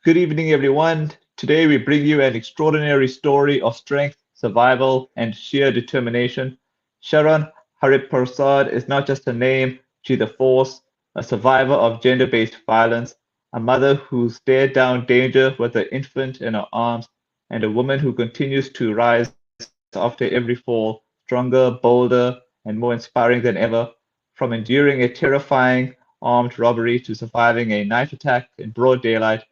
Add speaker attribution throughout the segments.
Speaker 1: Good evening, everyone. Today we bring you an extraordinary story of strength, survival, and sheer determination. Sharon Harripersadh is not just a name, she's a force, a survivor of gender-based violence, a mother who stared down danger with her infant in her arms, and a woman who continues to rise after every fall, stronger, bolder, and more inspiring than ever. From enduring a terrifying armed robbery to surviving a knife attack in broad daylight,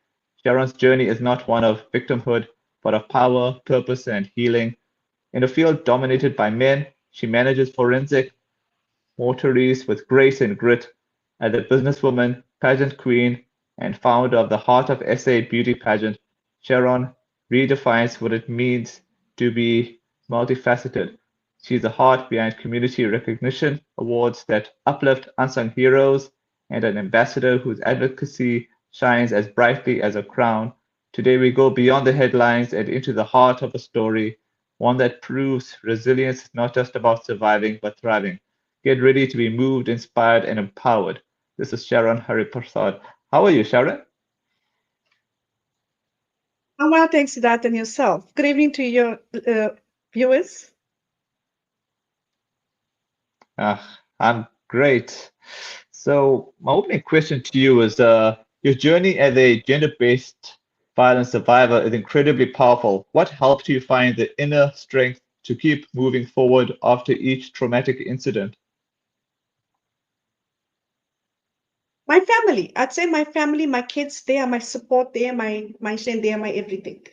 Speaker 1: Sharon's journey is not one of victimhood, but of power, purpose, and healing. In a field dominated by men, she manages forensic mortuaries with grace and grit. As a businesswoman, pageant queen, and founder of the Heart of SA beauty pageant, Sharon redefines what it means to be multifaceted. She's the heart behind community recognition awards that uplift unsung heroes and an ambassador whose advocacy shines as brightly as a crown. Today we go beyond the headlines and into the heart of a story, one that proves resilience is not just about surviving but thriving. Get ready to be moved, inspired, and empowered. This is Sharon Harripersadh. How are you, Sharon?
Speaker 2: Well, thanks, Siddharth, and yourself. Good evening to your viewers.
Speaker 1: I'm great. So, my opening question to you is your journey as a gender-based violence survivor is incredibly powerful. What helped you find the inner strength to keep moving forward after each traumatic incident?
Speaker 2: My family, I'd say my family, my kids, they are my support, they are my strength, they are my everything.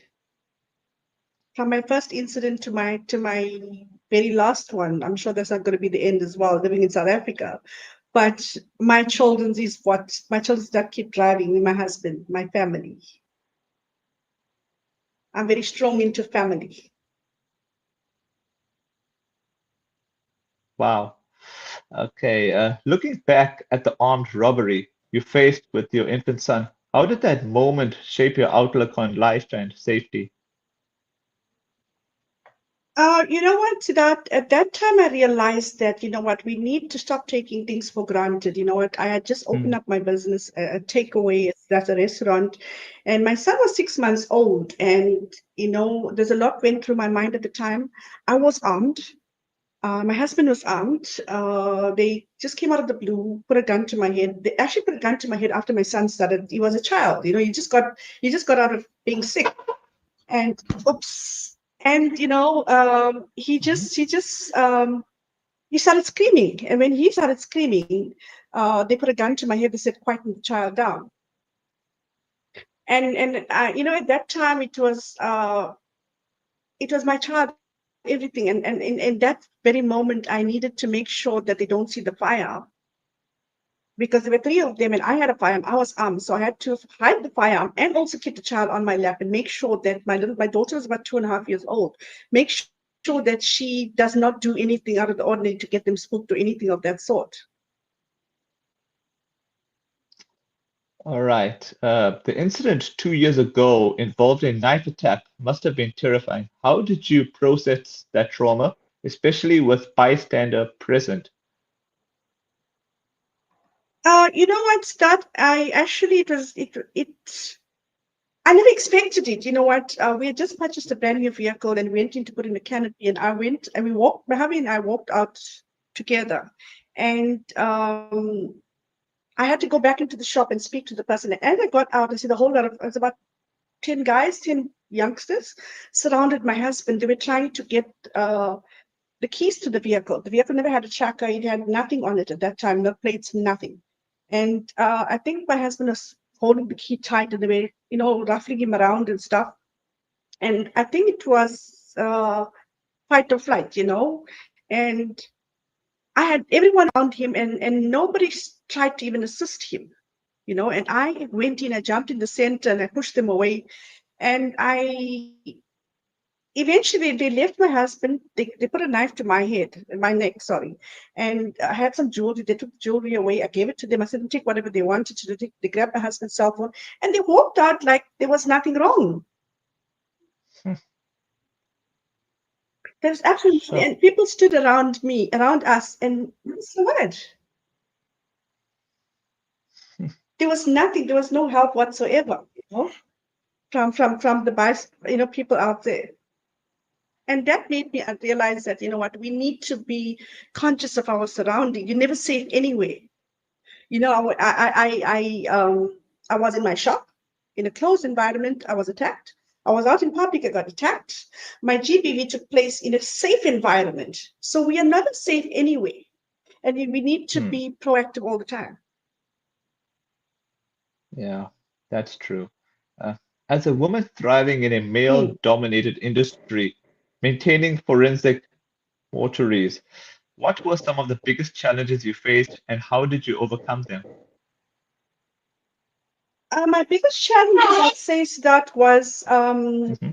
Speaker 2: From my first incident to my very last one, I'm sure that's not going to be the end as well, living in South Africa. But my children's is what my children's that keep driving me, my husband, my family. I'm very strong into family.
Speaker 1: Wow. Okay. Looking back at the armed robbery you faced with your infant son, how did that moment shape your outlook on life and safety?
Speaker 2: You know what, Siddharth? At that time, I realized that, you know what, we need to stop taking things for granted. You know what, I had just opened
Speaker 1: Mm,
Speaker 2: up my business, a takeaway, that's a restaurant, and my son was 6 months old. And, you know, there's a lot went through my mind at the time. I was armed. My husband was armed. They just came out of the blue, put a gun to my head. They actually put a gun to my head after my son started. He was a child, you know. You just got out of being sick, and oops, and you know
Speaker 1: mhm.
Speaker 2: he started screaming, and when he started screaming, they put a gun to my head. They said, quieten the child down. And you know, at that time it was my child, everything. And in that very moment I needed to make sure that they don't see the fire, because there were three of them and I had a firearm. I was armed, so I had to hide the firearm and also keep the child on my lap and make sure that my daughter was about 2.5 years old. Make sure that she does not do anything out of the ordinary to get them spooked or anything of that sort.
Speaker 1: All right. The incident 2 years ago involved a knife attack must have been terrifying. How did you process that trauma, especially with bystander present?
Speaker 2: You know what, Start? I actually I never expected it. You know what? We had just purchased a brand new vehicle and went in to put in a canopy, and I went and we walked. My hubby and I walked out together, and I had to go back into the shop and speak to the person. And as I got out, I see the whole lot of, it was about 10 guys, 10 youngsters surrounded my husband. They were trying to get the keys to the vehicle. The vehicle never had a tracker. It had nothing on it at that time, no plates, nothing. And I think my husband was holding the key tight and they were, you know, roughing him around and stuff. And I think it was fight or flight, you know. And I had everyone around him, and nobody tried to even assist him, you know. And I went in, I jumped in the center and I pushed them away. And I eventually they left my husband. They put a knife to my head, my neck, sorry. And I had some jewelry. They took the jewelry away. I gave it to them. I said, take whatever they wanted to do. They grabbed my husband's cell phone and they walked out like there was nothing wrong. There was absolutely nothing.
Speaker 1: So,
Speaker 2: And people stood around me, around us, and so what? There was nothing. There was no help whatsoever. You know? from the people out there. And that made me realize that, we need to be conscious of our surrounding. You're never safe anywhere. I was in my shop, in a closed environment, I was attacked. I was out in public, I got attacked. My GBV took place in a safe environment. So we are never safe anyway. And we need to be proactive all the time.
Speaker 1: Yeah, that's true. Uh, as a woman thriving in a
Speaker 2: Mm.
Speaker 1: male-dominated industry, maintaining forensic mortuaries, what were some of the biggest challenges you faced and how did you overcome them?
Speaker 2: My biggest challenge, I'd say, that was
Speaker 1: Hmm.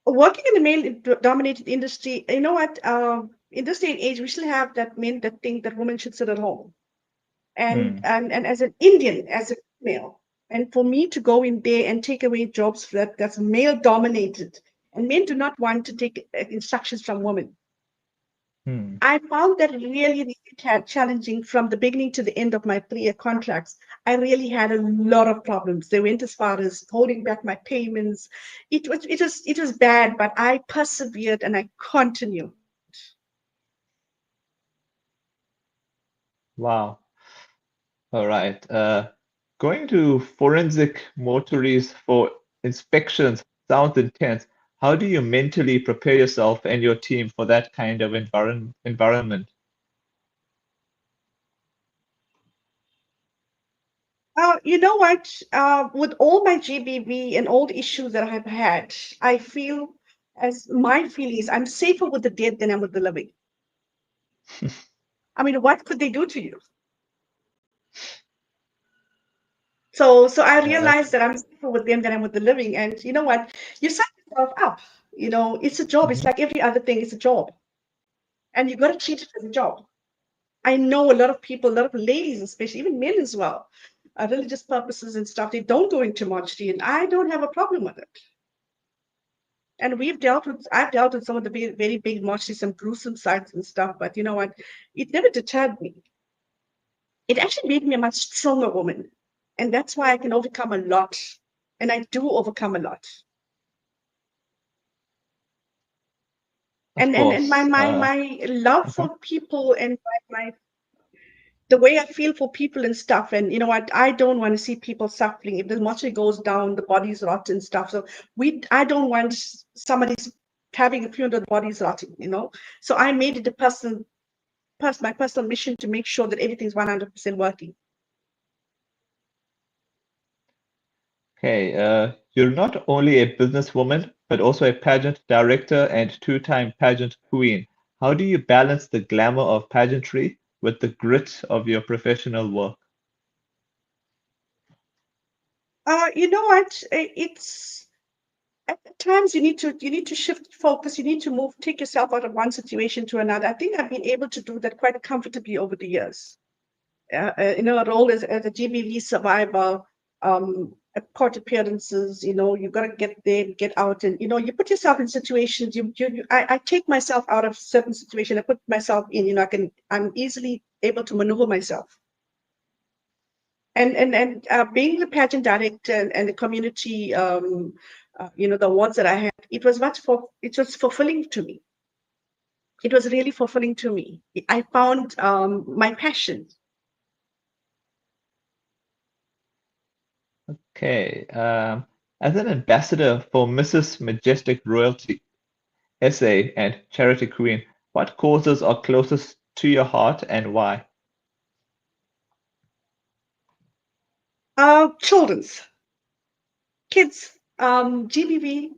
Speaker 2: working in the male-dominated industry. You know what? In this day and age, we still have that men that think that women should sit at home. And as an Indian, as a female, and for me to go in there and take away jobs that's male-dominated, and men do not want to take instructions from women.
Speaker 1: Hmm.
Speaker 2: I found that really, really challenging from the beginning to the end of my 3-year contracts. I really had a lot of problems. They went as far as holding back my payments. It was bad, but I persevered and I continued.
Speaker 1: Wow. All right. Going to forensic mortuaries for inspections sounds intense. How do you mentally prepare yourself and your team for that kind of environment?
Speaker 2: You know what? With all my GBV and all the issues that I have had, I feel, as my feeling is, I'm safer with the dead than I'm with the living. I mean, what could they do to you? So I
Speaker 1: Yeah, that's
Speaker 2: realized that I'm safer with them than I'm with the living. And you know what? You set yourself up. It's a job. It's
Speaker 1: mhm.
Speaker 2: like every other thing. It's a job, and you got to treat it as a job. I know a lot of people, a lot of ladies, especially even men as well, religious purposes and stuff. They don't go into mortuary, and I don't have a problem with it. And I've dealt with some of the very, very big mortuaries, some gruesome sights and stuff. But you know what? It never deterred me. It actually made me a much stronger woman, and that's why I can overcome a lot, and I do overcome a lot.
Speaker 1: Of
Speaker 2: And my
Speaker 1: course.
Speaker 2: my my love
Speaker 1: Uh-huh.
Speaker 2: for people and my the way I feel for people and stuff. And you know what? I don't want to see people suffering. If the mortuary goes down, the bodies rot and stuff. So I don't want somebody's having a funeral, the body's rotting. So I made it my personal mission to make sure that everything's 100% working.
Speaker 1: Okay, you're not only a businesswoman, but also a pageant director and two-time pageant queen. How do you balance the glamour of pageantry with the grit of your professional work?
Speaker 2: You know what? It's at times you need to shift focus. You need to take yourself out of one situation to another. I think I've been able to do that quite comfortably over the years. A role as a GBV survivor, court appearances. You got to get there, get out, and you put yourself in situations. I take myself out of certain situations. I put myself in. I'm easily able to maneuver myself. And being the pageant director and the community, the awards that I had, it was fulfilling to me. It was really fulfilling to me. I found my passion.
Speaker 1: Okay, as an ambassador for Mrs. Majestic Royalty, SA, and Charity Queen, what causes are closest to your heart and why?
Speaker 2: Children's, kids, GBV,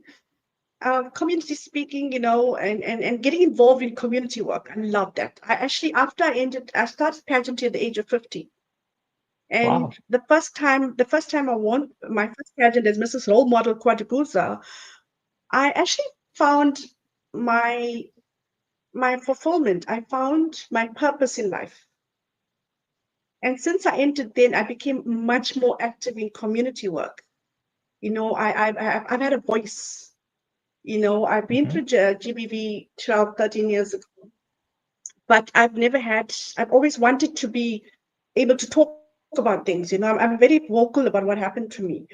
Speaker 2: community speaking, and getting involved in community work. I love that. I actually, I started pageantry at the age of 50. And
Speaker 1: Wow.
Speaker 2: the first time I won my first pageant as Mrs. Role Model Quadribuza, I actually found my my fulfillment. I found my purpose in life. And since I entered then, I became much more active in community work. I've had a voice. I've been
Speaker 1: Hmm.
Speaker 2: through GBV 12, 13 years ago, but I've always wanted to be able to talk about things. I'm very vocal about what happened to me.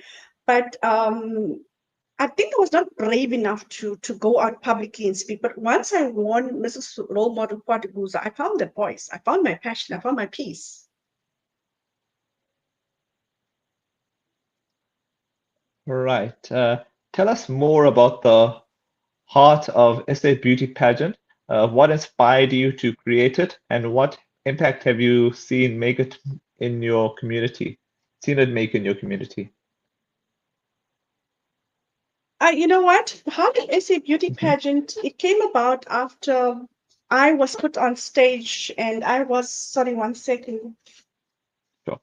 Speaker 2: But I think I was not brave enough to go out publicly and speak. But once I won Mrs. Role Model Kwatuguza, I found that voice. I found my passion. I found my peace.
Speaker 1: Right. Tell us more about the heart of SA Beauty Pageant. What inspired you to create it, and what impact have you seen make it in your community? Seen it make in your community?
Speaker 2: You know what? How did SA Beauty
Speaker 1: Hmm.
Speaker 2: Pageant? It came about after I was put on stage, and I was, sorry, one second.
Speaker 1: Sure.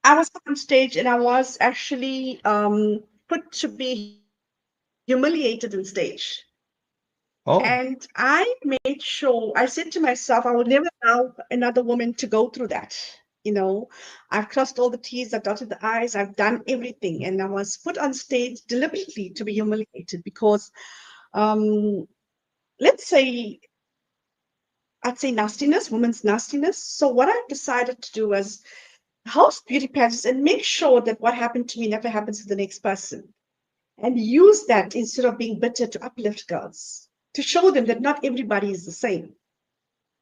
Speaker 2: I was put on stage, and I was actually put to be humiliated on stage. And
Speaker 1: Oh,
Speaker 2: I made sure, I said to myself, I will never allow another woman to go through that. I've crossed all the T's, I've dotted the I's, I've done everything. And I was put on stage deliberately to be humiliated because, um, let's say, I'd say nastiness, women's nastiness. So what I decided to do was host beauty pageants and make sure that what happened to me never happens to the next person. And use that instead of being bitter to uplift girls, to show them that not everybody is the same.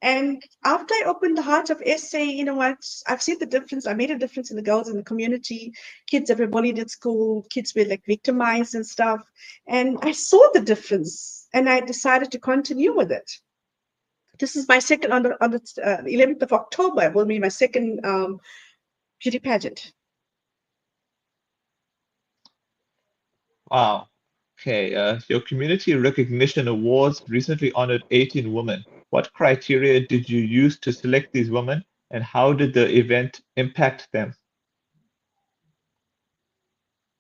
Speaker 2: And after I opened the heart of SA, you know what? I've seen the difference. I made a difference in the girls in the community, kids that were bullied at school, kids were like victimized and stuff. And I saw the difference and I decided to continue with it. This is my second, on the 11th of October, will be my second beauty pageant.
Speaker 1: wow. Okay. Your Community Recognition Awards recently honored 18 women. What criteria did you use to select these women, and how did the event impact them?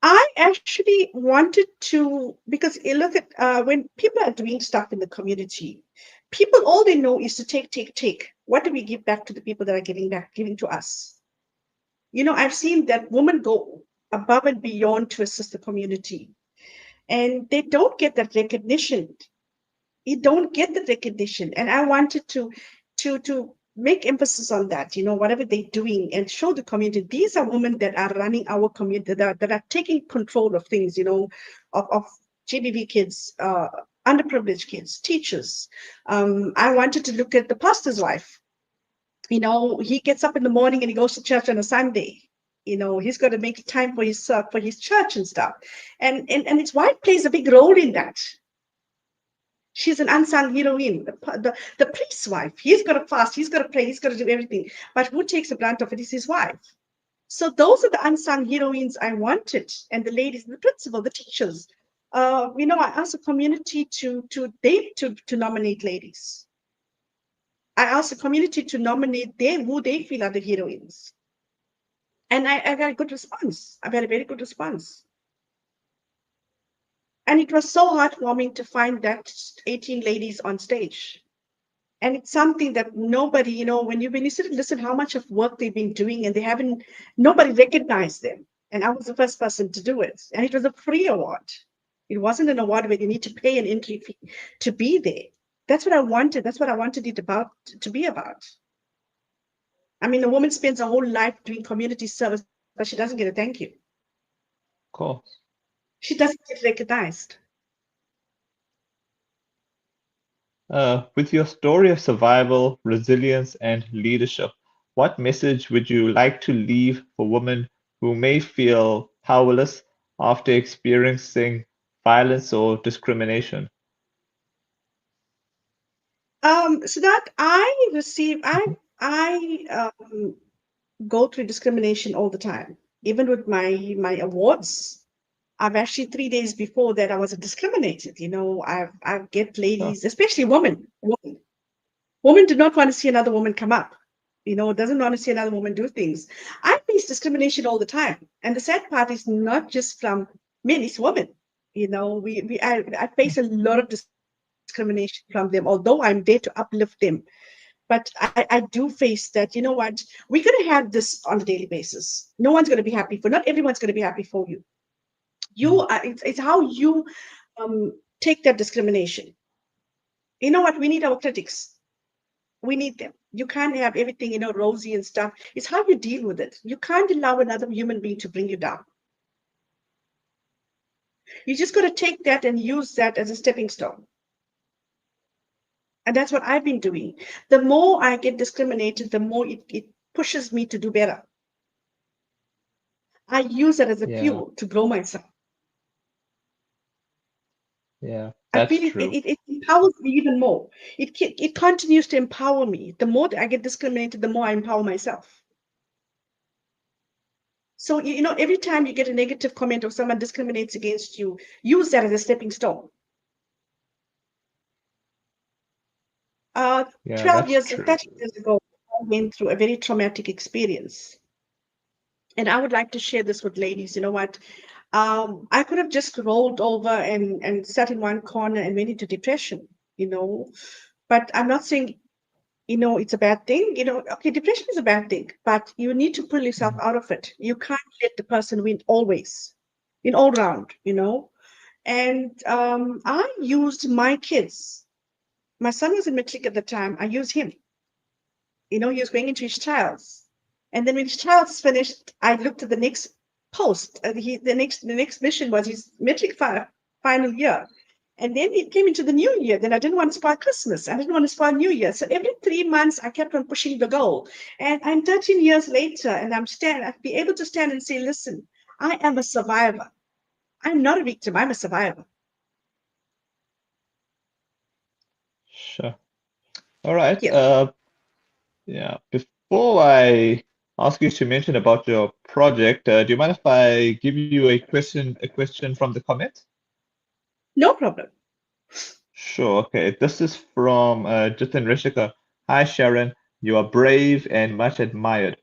Speaker 2: I actually wanted to, because you look at when people are doing stuff in the community, people, all they know is to take, take, take. What do we give back to the people that are giving to us? I've seen that women go above and beyond to assist the community, and they don't get that recognition. You don't get the recognition, and I wanted to make emphasis on that. Whatever they're doing, and show the community these are women that are running our community, that are taking control of things, of GBV kids, underprivileged kids, teachers. I wanted to look at the pastor's wife. He gets up in the morning and he goes to church on a Sunday. He's got to make time for his church and stuff, and his wife plays a big role in that. She's an unsung heroine, the priest's wife. He's got to fast, he's got to pray, he's got to do everything. But who takes the brunt of it is his wife. So those are the unsung heroines I wanted, and the ladies, the principal, the teachers. I asked the community to nominate ladies. I asked the community to nominate who they feel are the heroines. And I got a good response. I've had a very good response. And it was so heartwarming to find that 18 ladies on stage. And it's something that nobody, when you sit and listen how much of work they've been doing, and nobody recognized them. And I was the first person to do it. And it was a free award. It wasn't an award where you need to pay an entry fee to be there. That's what I wanted. That's what I wanted it to be about. I mean, a woman spends her whole life doing community service, but she doesn't get a thank you.
Speaker 1: Of course.
Speaker 2: She doesn't get recognized.
Speaker 1: With your story of survival, resilience, and leadership, what message would you like to leave for women who may feel powerless after experiencing violence or discrimination?
Speaker 2: So that I
Speaker 1: Mhm.
Speaker 2: go through discrimination all the time. Even with my awards, I've actually 3 days before that I was discriminated. I get
Speaker 1: Sure.
Speaker 2: ladies, especially women do not want to see another woman come up. Doesn't want to see another woman do things. I face discrimination all the time, and the sad part is not just from men; it's women. I face a lot of discrimination from them, although I'm there to uplift them. But I do face that, we're going to have this on a daily basis. No one's going to be happy not everyone's going to be happy for you.
Speaker 1: Mm.
Speaker 2: It's how you take that discrimination. You know what? We need our critics. We need them. You can't have everything, rosy and stuff. It's how you deal with it. You can't allow another human being to bring you down. You just got to take that and use that as a stepping stone. And that's what I've been doing. The more I get discriminated, the more it pushes me to do better. I use that as a
Speaker 1: Yeah,
Speaker 2: fuel to grow myself.
Speaker 1: yeah,
Speaker 2: I
Speaker 1: that's
Speaker 2: feel
Speaker 1: true.
Speaker 2: it empowers me even more. It continues to empower me. The more I get discriminated, the more I empower myself. So, every time you get a negative comment or someone discriminates against you, use that as a stepping stone. Uh,
Speaker 1: Yeah,
Speaker 2: 12
Speaker 1: that's
Speaker 2: years,
Speaker 1: true.
Speaker 2: 13 years ago, I went through a very traumatic experience. And I would like to share this with ladies. You know what? I could have just rolled over and sat in one corner and went into depression, but I'm not saying, it's a bad thing. Okay, depression is a bad thing, but you need to pull yourself
Speaker 1: Mhm.
Speaker 2: out of it. You can't let the person win always, in all round. And I used my kids. My son was in matric at the time. I used him. He was going into his trials. And then when his trials finished, I looked at the next post. The next mission was his matric final year. And then it came into the new year. Then I didn't want to spoil Christmas. I didn't want to spoil New Year. So every 3 months, I kept on pushing the goal. And I'm 13 years later, and I'd be able to stand and say, listen, I am a survivor. I'm not a victim. I'm a survivor.
Speaker 1: Sure. All right.
Speaker 2: Yeah.
Speaker 1: Yeah. Before I ask you to mention about your project, do you mind if I give you a question from the comments?
Speaker 2: No problem.
Speaker 1: Sure. Okay. This is from Jitin Rishika. Hi, Sharon. You are brave and much admired.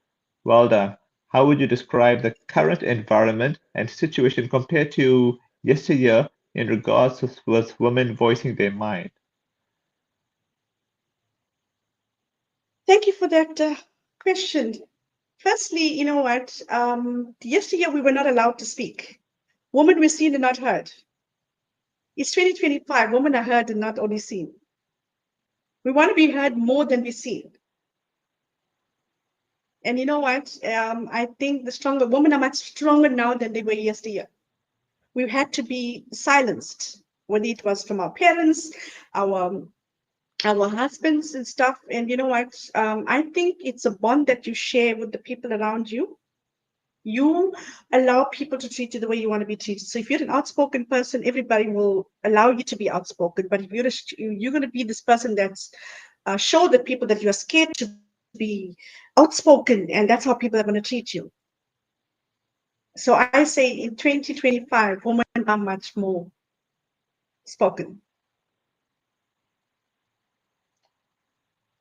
Speaker 1: Well done. How would you describe the current environment and situation compared to yesteryear in regards with women voicing their mind?
Speaker 2: Thank you for that question. Firstly, you know what? Yesterday we were not allowed to speak. Women were seen and not heard. It's 2025. Women are heard and not only seen. We want to be heard more than we seen. And you know what? I think the stronger women are much stronger now than they were yesterday. We had to be silenced, whether it was from our parents, our our husbands and stuff. And you know what? I think it's a bond that you share with the people around you. You allow people to treat you the way you want to be treated. So if you're an outspoken person, everybody will allow you to be outspoken. But if you're going to be this person that's show the people that you're scared to be outspoken, and that's how people are going to treat you. So I say in 2025, women are much more spoken.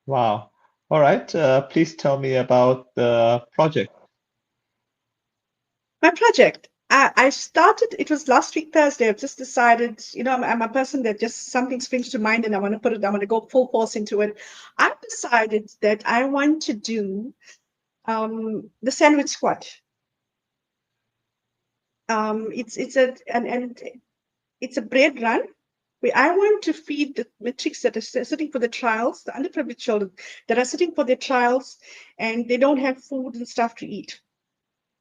Speaker 1: Wow. All right. Please tell me about the project.
Speaker 2: My project. I started, it was last week, Thursday. I've just decided, I'm a person that just something springs to mind and I want to go full force into it. I've decided that I want to do the sandwich squat. And it's a bread run where I want to feed the matrics that are sitting for the trials, the underprivileged children that are sitting for their trials and they don't have food and stuff to eat.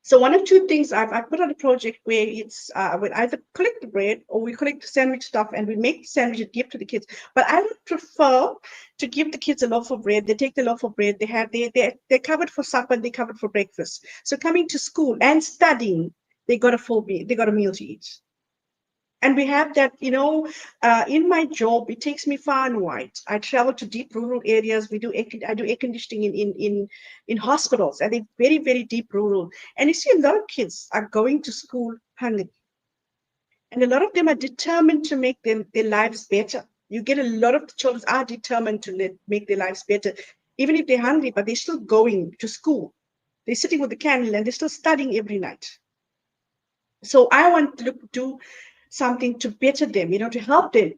Speaker 2: So one of two things I put on a project where it's we either collect the bread or we collect the sandwich stuff and we make the sandwich and give to the kids. But I would prefer to give the kids a loaf of bread. They take the loaf of bread. They're covered for supper and they're covered for breakfast. So coming to school and studying, they got a full meal. They got a meal to eat. And we have that, in my job, it takes me far and wide. I travel to deep rural areas. I do air conditioning in hospitals, and they're very, very deep rural. And you see a lot of kids are going to school hungry. And a lot of them are determined to make their lives better. You get a lot of the children are determined to make their lives better, even if they're hungry, but they're still going to school. They're sitting with the candle and they're still studying every night. So I want to do something to better them, to help them.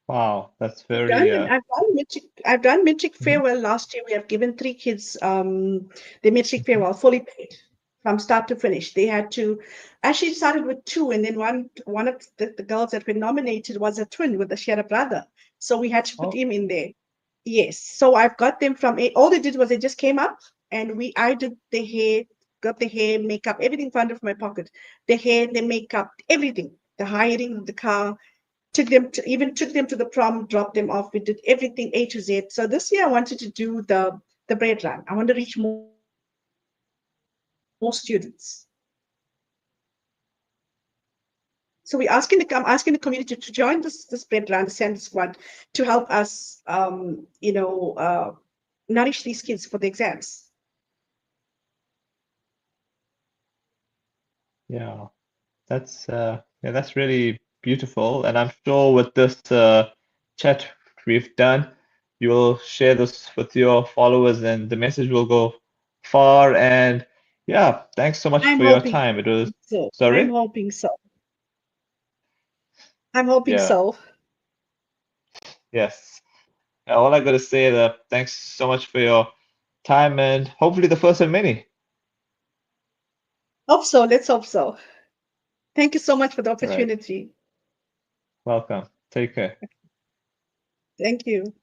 Speaker 1: Wow, that's
Speaker 2: I've
Speaker 1: very
Speaker 2: done I've done metric
Speaker 1: mhm.
Speaker 2: farewell last year. We have given 3 kids the metric
Speaker 1: Mhm.
Speaker 2: farewell fully paid from start to finish. They had to actually started with 2, and then one of the girls that were nominated was a twin with she had a brother, so we had to put
Speaker 1: Oh,
Speaker 2: him in there. Yes, so I've got them from 8. All they did was they just came up and I did the hair, got the hair, makeup, everything found from my pocket. The hair, the makeup, everything. The hiring of the car, took them to the prom, dropped them off. We did everything A to Z. So this year I wanted to do the bread run. I want to reach more students. So I'm asking the community to join this bread run, the Sand Squad, to help us, nourish these kids for the exams.
Speaker 1: Yeah, that's really beautiful. And I'm sure with this chat we've done, you will share this with your followers, and the message will go far. And yeah, thanks so much
Speaker 2: I'm
Speaker 1: for your
Speaker 2: hoping
Speaker 1: time. It was,
Speaker 2: so. I'm
Speaker 1: sorry?
Speaker 2: hoping so. I'm hoping
Speaker 1: Yeah,
Speaker 2: so.
Speaker 1: yes. All I gotta say that thanks so much for your time, and hopefully the first of many.
Speaker 2: Hope so. Let's hope so. Thank you so much for the
Speaker 1: All right.
Speaker 2: opportunity.
Speaker 1: Welcome. Take care.
Speaker 2: Thank you.